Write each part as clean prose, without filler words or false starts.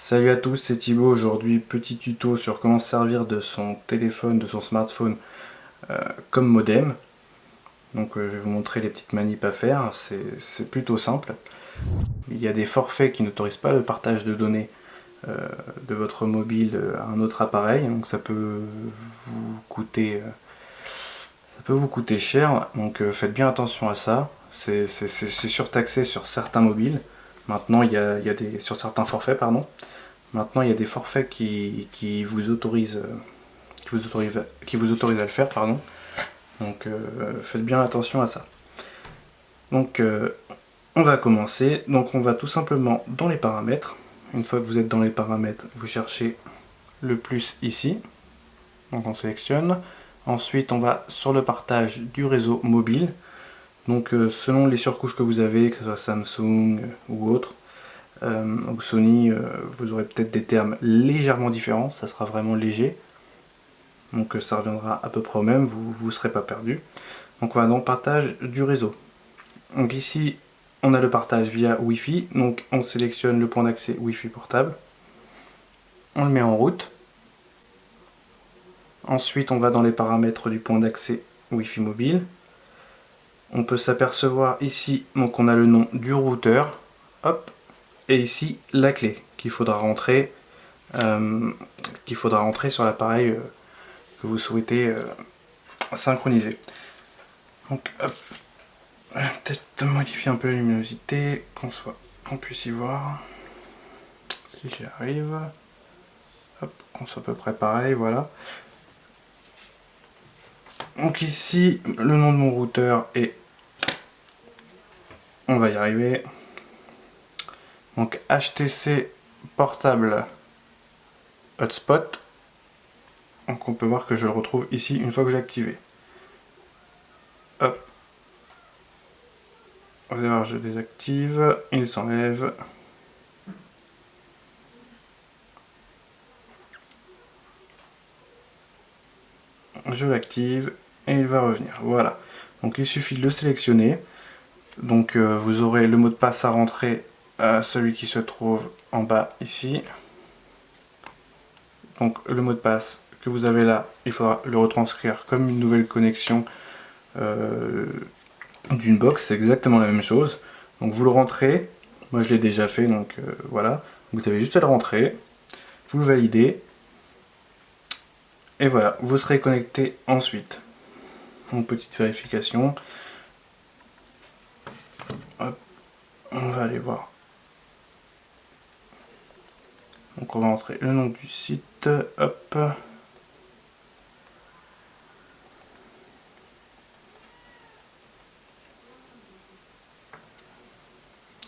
Salut à tous, c'est Thibaut. Aujourd'hui, petit tuto sur comment se servir de son téléphone, de son smartphone comme modem. Donc je vais vous montrer les petites manips à faire, c'est plutôt simple. Il y a des forfaits qui n'autorisent pas le partage de données de votre mobile à un autre appareil, donc ça peut vous coûter, cher, donc faites bien attention à ça. C'est surtaxé sur certains mobiles. Maintenant, il y a sur certains forfaits, pardon. Maintenant, il y a des forfaits qui vous autorisent, qui vous autorisent à le faire, pardon. Donc, faites bien attention à ça. Donc, on va commencer. Donc, on va tout simplement dans les paramètres. Une fois que vous êtes dans les paramètres, vous cherchez le plus ici. Donc, on sélectionne. Ensuite, on va sur le partage du réseau mobile. Donc, selon les surcouches que vous avez, que ce soit Samsung ou autre, ou Sony, vous aurez peut-être des termes légèrement différents, ça sera vraiment léger, donc ça reviendra à peu près au même, vous ne serez pas perdu. Donc on va dans le partage du réseau. Donc ici on a le partage via Wi-Fi, donc on sélectionne le point d'accès Wi-Fi portable, on le met en route. Ensuite on va dans les paramètres du point d'accès Wi-Fi mobile. On peut s'apercevoir ici, donc on a le nom du routeur, hop, et ici la clé qu'il faudra rentrer sur l'appareil que vous souhaitez synchroniser. Donc hop, je vais peut-être modifier un peu la luminosité, qu'on puisse y voir. Si j'y arrive, hop, qu'on soit à peu près pareil, voilà. Donc ici, le nom de mon routeur est, on va y arriver, donc HTC portable hotspot. Donc on peut voir que je le retrouve ici une fois que j'ai activé. Hop. Vous allez voir, je désactive, il s'enlève. Je l'active et il va revenir. Voilà. Donc il suffit de le sélectionner. Donc vous aurez le mot de passe à rentrer, celui qui se trouve en bas ici. Donc le mot de passe que vous avez là, il faudra le retranscrire comme une nouvelle connexion d'une box, c'est exactement la même chose. Donc vous le rentrez, moi je l'ai déjà fait, donc voilà. Vous avez juste à le rentrer, vous le validez, et voilà, vous serez connecté ensuite. Donc petite vérification. Hop, on va aller voir. Donc on va entrer le nom du site, hop.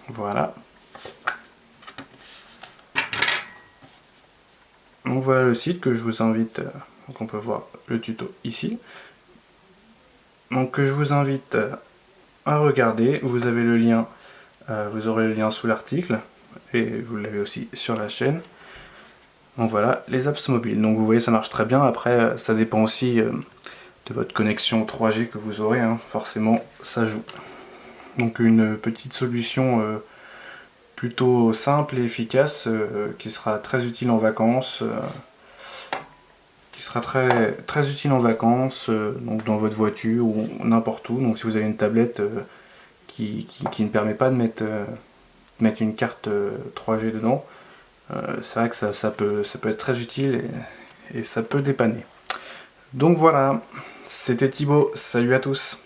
Voilà. Donc voilà le site que je vous invite, donc on peut voir le tuto ici. Donc que je vous invite à regarder, vous avez le lien, vous aurez le lien sous l'article, et vous l'avez aussi sur la chaîne. Donc voilà, les apps mobiles. Donc vous voyez, ça marche très bien. Après, ça dépend aussi de votre connexion 3G que vous aurez, hein. Forcément, ça joue. Donc une petite solution plutôt simple et efficace qui sera très utile en vacances. Très utile en vacances, donc dans votre voiture ou n'importe où. Donc si vous avez une tablette qui ne permet pas de mettre une carte 3G dedans, c'est vrai que ça peut être très utile et ça peut dépanner. Donc voilà, c'était Thibaut, salut à tous.